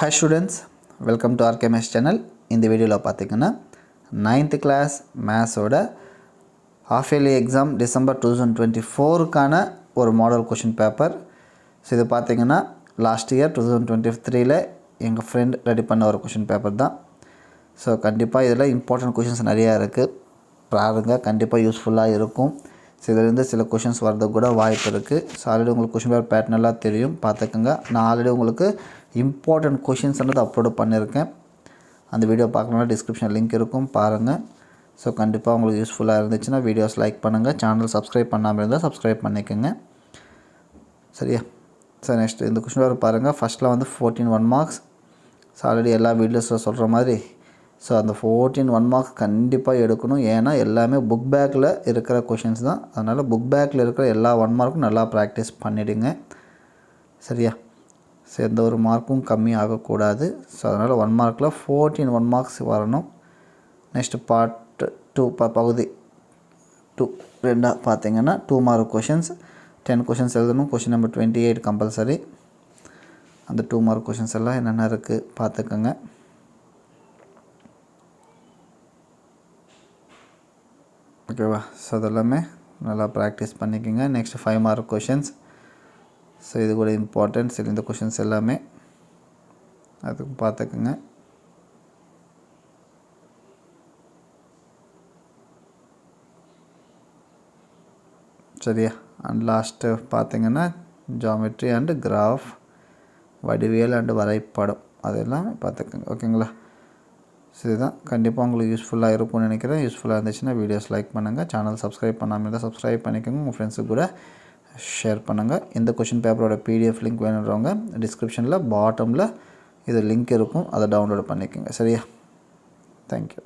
Hi students, welcome to RKMS channel. இந்த வீடியோல பாத்தீங்கன்னா 9th class maths ஓட half yearly exam December 2024 கான ஒரு மாடல் क्वेश्चन பேப்பர். சோ இது பாத்தீங்கன்னா லாஸ்ட் இயர் 2023 ல எங்க friend ரெடி பண்ண ஒரு क्वेश्चन பேப்பர் தான். சோ கண்டிப்பா இதெல்லாம் இம்பார்ட்டன்ட் क्वेश्चंस நிறைய இருக்கு. பாருங்க கண்டிப்பா யூஸ்ஃபுல்லா இருக்கும். இதுல இருந்து சில क्वेश्चंस வரது கூட வாய்ப்பு இருக்கு. சோ ஆல்ரெடி உங்களுக்கு क्वेश्चन பேப்பர் பேட்டர்ன் எல்லாம் தெரியும் பாத்துக்கங்க. நான் ஆல்ரெடி உங்களுக்கு இம்பார்ட்டன்ட் क्वेश्चंस வந்து அப்லோட் பண்ணிருக்கேன். அந்த வீடியோ பார்க்கணும்னா டிஸ்கிரிப்ஷன் லிங்க் இருக்கும் பாருங்க. சோ கண்டிப்பா உங்களுக்கு யூஸ்ஃபுல்லா இருந்துச்சுனா வீடியோஸ் லைக் பண்ணுங்க. சேனல் சப்ஸ்கிரைப் பண்ணாம இருந்தா சப்ஸ்கிரைப் பண்ணிக்கங்க. சரியா? சோ நெக்ஸ்ட் இந்த क्वेश्चन பேப்பர் பாருங்க. ஃபர்ஸ்ட்ல வந்து 14 1 மார்க்ஸ். சோ ஆல்ரெடி எல்லா வீடியோஸ்ல சொல்ற மாதிரி சோ அந்த 14 1 மார்க்ஸ் கண்டிப்பா எடுக்கணும். ஏனா எல்லாமே புக் பேக்ல இருக்கிற क्वेश्चंस தான். அதனால புக் பேக்ல இருக்கிற எல்லா 1 மார்க்கும் நல்லா பிராக்டீஸ் பண்ணிடுங்க. சரியா? சோ எந்த ஒரு மார்க்கும் கம்மி ஆக கூடாது. சோ அதனால 1 மார்க்ல 14 1 மார்க்ஸ் வரணும். நெக்ஸ்ட் பார்ட் 2 பகுதி 2 ரெண்டா பாத்தீங்கன்னா 2 மார்க் क्वेश्चंस 10 क्वेश्चंस எழுதணும். Question number 28 compulsory. அந்த 2 மார்க் क्वेश्चंस எல்லாம் என்னென்ன இருக்கு பாத்துக்கங்க. ஓகேவா? சோ அதெல்லாம் நல்லா பிராக்டீஸ் பண்ணிக்கங்க. Next 5 mark questions. சோ இது கூட இம்பார்ட்டன்ட் இந்த क्वेश्चंस எல்லாமே அதுக்கு பாத்துக்கங்க. சரியா? அண்ட் லாஸ்ட் பாத்தீங்கன்னா ஜியோமெட்ரி அண்ட் கிராஃப் வடிவியல் அண்ட் வரைபடம் அதெல்லாம் பாத்துக்கங்க. ஓகேங்களா? சோ இதுதான் கண்டிப்பா உங்களுக்கு யூஸ்ஃபுல்லா இருக்கும்னு நினைக்கிறேன். யூஸ்ஃபுல்லா இருந்துச்சுனா வீடியோஸ் லைக் பண்ணுங்க. சேனல் சப்ஸ்கிரைப் பண்ணாம இருந்தா சப்ஸ்கிரைப் பண்ணிக்கங்க. உங்க ஃப்ரெண்ட்ஸ்க்கு கூட ஷேர் பண்ணுங்க. இந்த क्वेश्चन பேப்பரோட PDF லிங்க் வேணும்ன்றவங்க டிஸ்கிரிப்ஷன்ல பாட்டம்ல இது லிங்க் இருக்கும். அதை டவுன்லோட் பண்ணிக்கங்க. சரியா? Thank you.